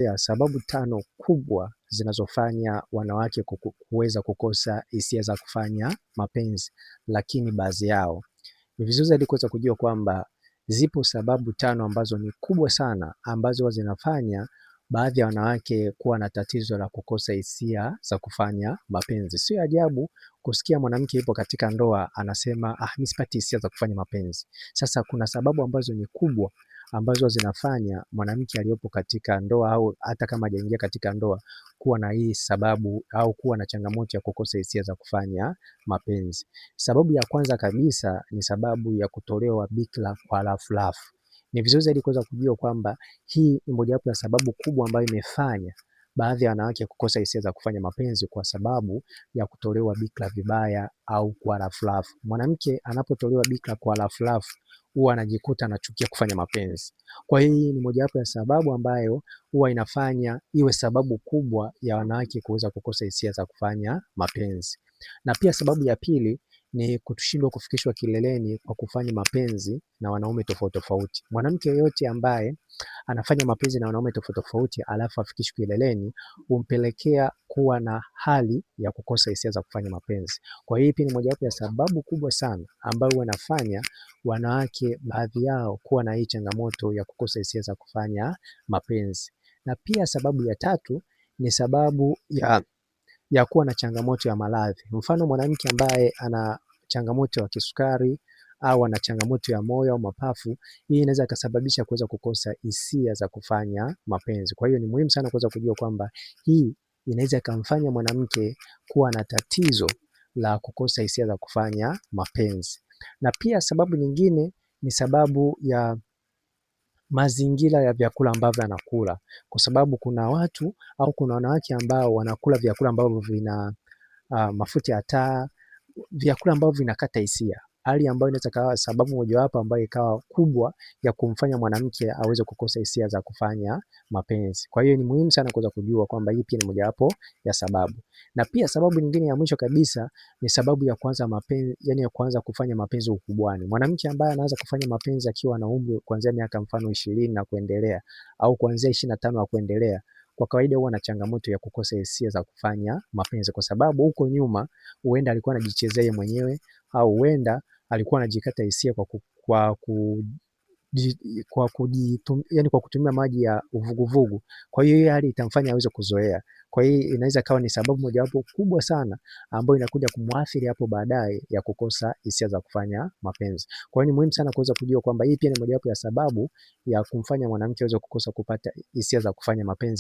Ya sababu tano kubwa zinazofanya wanawake kuweza kukosa hisia za kufanya mapenzi, lakini baadhi yao ni vizuri zaidi kuweza kujua kwamba zipo sababu tano ambazo ni kubwa sana ambazo huwa zinafanya baadhi ya wanawake kuwa na tatizo la kukosa hisia za kufanya mapenzi. Sio ajabu kusikia mwanamke yupo katika ndoa anasema mimi sipati hisia za kufanya mapenzi. Sasa kuna sababu ambazo ni kubwa ambazo zinafanya mwanamke aliyopo katika ndoa au hata kama hajaingia katika ndoa kuwa na hii sababu au kuwa na changamoto ya kukosa hisia za kufanya mapenzi. Sababu ya kwanza kabisa ni sababu ya kutolewa bikira kwa rafurafu. Ni vizuri zaidi kuweza kujua kwamba hii ni mojawapo ya sababu kubwa ambayo imefanya baadhi ya wanawake kukosa hisia za kufanya mapenzi, kwa sababu ya kutolewa bikira vibaya au kwa rafurafu. Mwanamke anapotolewa bikira kwa rafurafu huwa anajikuta anachukia kufanya mapenzi. Kwa hiyo hii ni mojawapo ya sababu ambayo huwa inafanya iwe sababu kubwa ya wanawake kuweza kukosa hisia za kufanya mapenzi. Na pia sababu ya pili ni kushindwa kufikishwa kileleni kwa kufanya mapenzi na wanaume tofauti tofauti. Mwanamke yeyote ambaye anafanya mapenzi na wanaume tofauti tofauti alafu afikishwe kileleni humpelekea kuwa na hali ya kukosa hisia za kufanya mapenzi. Kwa hiyo pia ni mojawapo ya sababu kubwa sana ambayo wanafanya wanawake baadhi yao kuwa na hii changamoto ya kukosa hisia za kufanya mapenzi. Na pia sababu ya tatu ni sababu ya kuwa na changamoto ya maradhi. Mfano, mwanamke ambaye ana changamoto ya kisukari au ana changamoto ya moyo au mapafu, hii inaweza kusababisha kuweza kukosa hisia za kufanya mapenzi. Kwa hiyo ni muhimu sana kuweza kujua kwamba hii inaweza kumfanya mwanamke kuwa na tatizo la kukosa hisia za kufanya mapenzi. Na pia sababu nyingine ni sababu ya mazingira ya vyakula ambavyo anakula, kwa sababu kuna watu au kuna wanawake ambao wanakula vyakula ambavyo vina mafuta ya taa, vyakula ambavyo vinakata hisia, hali ambayo inaweza kuwa sababu mojawapo ambayo ikawa kubwa ya kumfanya mwanamke aweze kukosa hisia za kufanya mapenzi. Kwa hiyo ni muhimu sana kuweza kujua kwamba hii pia ni mojawapo ya sababu. Na pia sababu nyingine ya mwisho kabisa ni sababu ya kuanza mapenzi, yani ya kuanza kufanya mapenzi ukubwani. Mwanamke ambaye anaanza kufanya mapenzi akiwa na umri kuanzia miaka mfano 20 na kuendelea au kuanzia 25 na kuendelea, kwa kawaida huwa na changamoto ya kukosa hisia za kufanya mapenzi, kwa sababu huko nyuma huenda alikuwa anajichezea yeye mwenyewe au huenda alikuwa anajikata hisia kwa kutumia maji ya uvuguvugu. Kwa hiyo hii hali itamfanya aweze kuzoea. Kwa hiyo inaweza kawa ni sababu mojawapo kubwa sana ambayo inakuja kumwathiri hapo baadaye ya kukosa hisia za kufanya mapenzi. Kwa hiyo ni muhimu sana kuweza kujua kwamba hii pia ni mojawapo ya sababu ya kumfanya mwanamke aweze kukosa kupata hisia za kufanya mapenzi.